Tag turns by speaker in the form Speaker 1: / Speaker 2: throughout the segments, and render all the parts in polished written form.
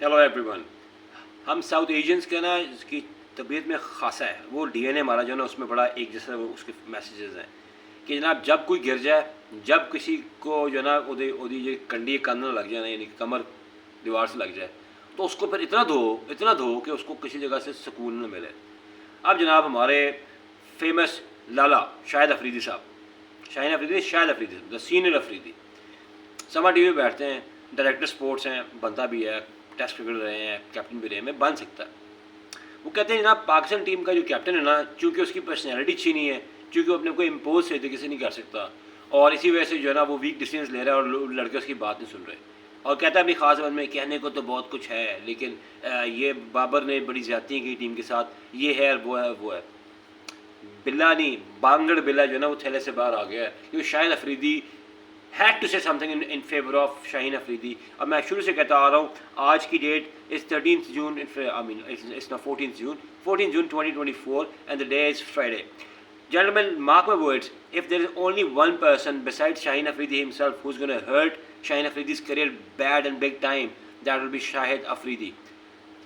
Speaker 1: Hello everyone. हम south Asians के ना इसकी तबीयत में खासा है, वो डीएनए हमारा जो है ना उसमें बड़ा एक जैसा वो उसके मैसेजेस हैं कि जनाब जब कोई गिर जाए, जब किसी को जो है ना ओदी ओदी ये कंडी कंध ना लग जाए ना, यानी कि कमर दीवार से लग जाए, तो उसको फिर इतना धो कि उसको किसी जगह से सुकून न मिले। अब जनाब हमारे फेमस लाला शाहिद अफरीदी साहब, शाहिद अफरीदी द सीनियर अफरीदी समा टीवी पे बैठते हैं, डायरेक्टर स्पोर्ट्स हैं, बनता भी है, टेस्ट क्रिकेट रहे हैं, कैप्टन भी रहे हैं, बन सकता है। वो कहते हैं जनाब पाकिस्तान टीम का जो कैप्टन है ना, चूँकि उसकी पर्सनैलिटी अच्छी नहीं है, चूँकि वो अपने को इम्पोज से तरीके से नहीं कर सकता, और इसी वजह से जो है ना वो वीक डिसीजन ले रहा है और लड़के उसकी बात नहीं सुन रहे। और कहता है अपनी खास बात में कहने को तो बहुत कुछ है, लेकिन ये बाबर ने बड़ी ज्यादतियाँ की टीम के साथ, ये है वो है वो है। बिल्ला नहीं, बांगड़ बिल्ला जो है ना वो थैले से बाहर आ गया है, क्योंकि Shahid Afridi had to say something in favour of Shaheen Afridi. अब मैं शुरू से कहता आ रहा हूँ, आज की that is 13 June, I mean it's ना 14 जून 2024 and the day is Friday. Gentlemen, mark my words, if there is only one person besides Shaheen Afridi himself who's going to hurt Shaheen Afridi's career bad and big time, that will be Shahid Afridi.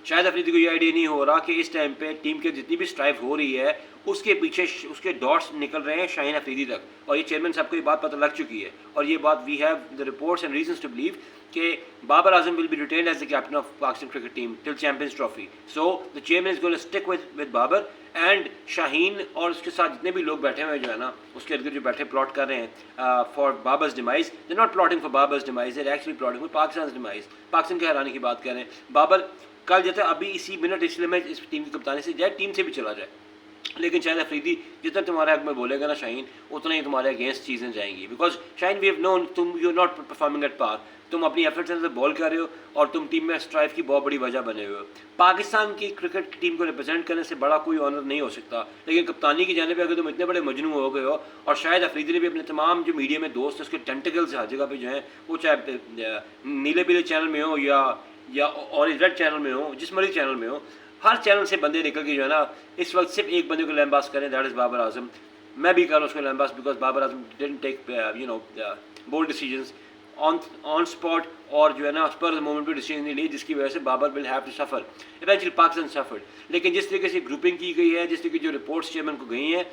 Speaker 1: शायद अफरीदी को ये idea नहीं हो रहा कि इस time पे team के जितनी भी स्ट्राइक हो रही है उसके पीछे उसके डॉट्स निकल रहे हैं शाहीन अफरीदी तक, और ये चेयरमैन साहब को ये बात पता लग चुकी है, और ये बात we have the reports and reasons to believe कि Babar Azam will be retained as the captain of Pakistan cricket team till Champions Trophy. So the chairman is going to stick with Babar and Shaheen, और उसके साथ जितने भी लोग बैठे हुए जो है ना उसके इर्द गिर्द जो बैठे प्लॉट कर रहे हैं for Babar's demise, they not plotting for Babar's demise, they actually plotting for Pakistan demise. Pakistan के हराने की बात कर रहे हैं। बाबर कल जैसे अभी इसी मिनट इसलिए मैं इस टीम की कप्तानी से जाए, टीम से भी चला जाए, लेकिन शायद अफरीदी जितना तुम्हारे हक में बोलेगा ना शाहीन, उतना ही तुम्हारे अगेंस्ट चीज़ें जाएंगी, because Shaheen we have known तुम you not performing at par, तुम अपनी एफर्ट्स से बॉल कर रहे हो और तुम टीम में स्ट्राइव की बहुत बड़ी वजह बने हुए हो। पाकिस्तान की क्रिकेट टीम को रिप्रेजेंट करने से बड़ा कोई ऑनर नहीं हो सकता, लेकिन कप्तानी की जाने पे अगर तुम इतने बड़े मजनू हो गए हो, और शायद अफरीदी ने भी अपने तमाम जो मीडिया में दोस्त उसके टेंटिकल्स हर जगह पे जो हैं, वो चाहे नीले पीले चैनल में हो या ऑरेंज रेड चैनल में हो, जिस मर्जी चैनल में हो, हर चैनल से बंदे निकल के जो है ना इस वक्त सिर्फ एक बंदे को लैम्बास करें, दैट इज़ बाबर आजम। मैं भी कर रहा हूँ उसको lambast because Babar Azam didn't take you know bold decisions on spot, और जो है ना स्पर मोमेंट पे डिसीजन नहीं ली, जिसकी वजह से Babar will have to suffer, eventually Pakistan suffered. लेकिन जिस तरीके से ग्रुपिंग की गई है, जिस तरीके जो रिपोर्ट्स चेयरमैन को गई हैं,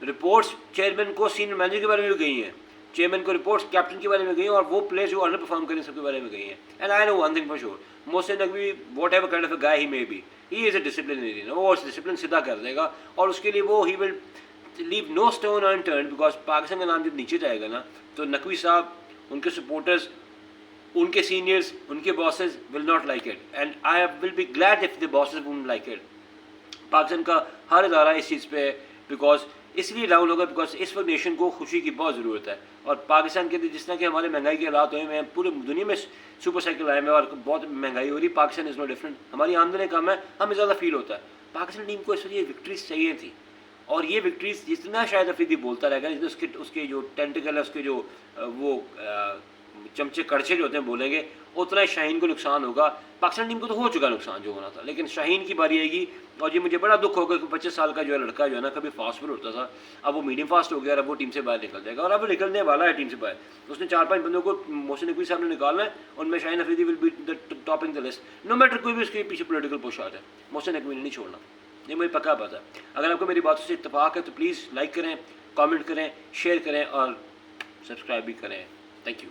Speaker 1: रिपोर्ट्स चेयरमैन को सीनियर मैनेजर के बारे में भी गई हैं, चेयरमैन को रिपोर्ट्स कैप्टन के बारे में गई हैं, और वो प्लेयर्स जो अंडर परफॉर्म करें सबके बारे में गई हैं। And I know one thing for sure, Mohsin Naqvi whatever kind of a guy he may be, he is a disciplinarian, वो डिसिप्लिन सीधा कर देगा, और उसके लिए वो he will leave no stone unturned, because Pakistan का नाम जब नीचे जाएगा ना, तो नकवी साहब, उनके सपोर्टर्स, उनके सीनियर्स, उनके bosses will not like it, and I will be glad if the bosses won't like it. Pakistan का हर इदारा इस चीज़ पे बिकॉज इसलिए डाउन होगा बिकॉज इस वक्त नेशन को खुशी की बहुत ज़रूरत है, और पाकिस्तान के जिस तरह के हमारे महंगाई के हालात हुए हैं, पूरे दुनिया में सुपर साइकिल आए हैं और बहुत महंगाई हो रही है, पाकिस्तान इज़ नो डिफरेंट, हमारी आमदनी कम है, हमें ज़्यादा फील होता है। पाकिस्तान टीम को इस वक्त ये विक्ट्रीज चाहिए थी, और ये विक्ट्रीज जितना शायद अफरीदी बोलता रहेगा, जितना उसके जो टेंटिकल है, उसके जो वो चमचे कड़छे जो होते हैं बोलेंगे, उतना ही शाहीन को नुकसान होगा। पाकिस्तान टीम को तो हो चुका नुकसान जो होना था, लेकिन शाहीन की बारी आएगी, और ये मुझे बड़ा दुख होगा कि 25 साल का जो है लड़का जो है ना, कभी फास्ट बॉलर होता था, अब वो मीडियम फास्ट हो गया, और अब वो टीम से बाहर निकल जाएगा, और अब वो निकलने वाला है टीम से बाहर। उसने 4-5 बंदों को मोहसिन नकवी साहब ने निकालना है, उनमें Shaheen Afridi will be the top in the list, no matter कोई भी उसके पीछे पोलिटिकल पुश आ जाए, मोहसिन नकवी ने नहीं छोड़ना, ये मुझे पक्का पता है। अगर आपको मेरी बातों से इत्तेफाक है तो प्लीज़ लाइक करें, कमेंट करें, शेयर करें और सब्सक्राइब भी करें। Thank you.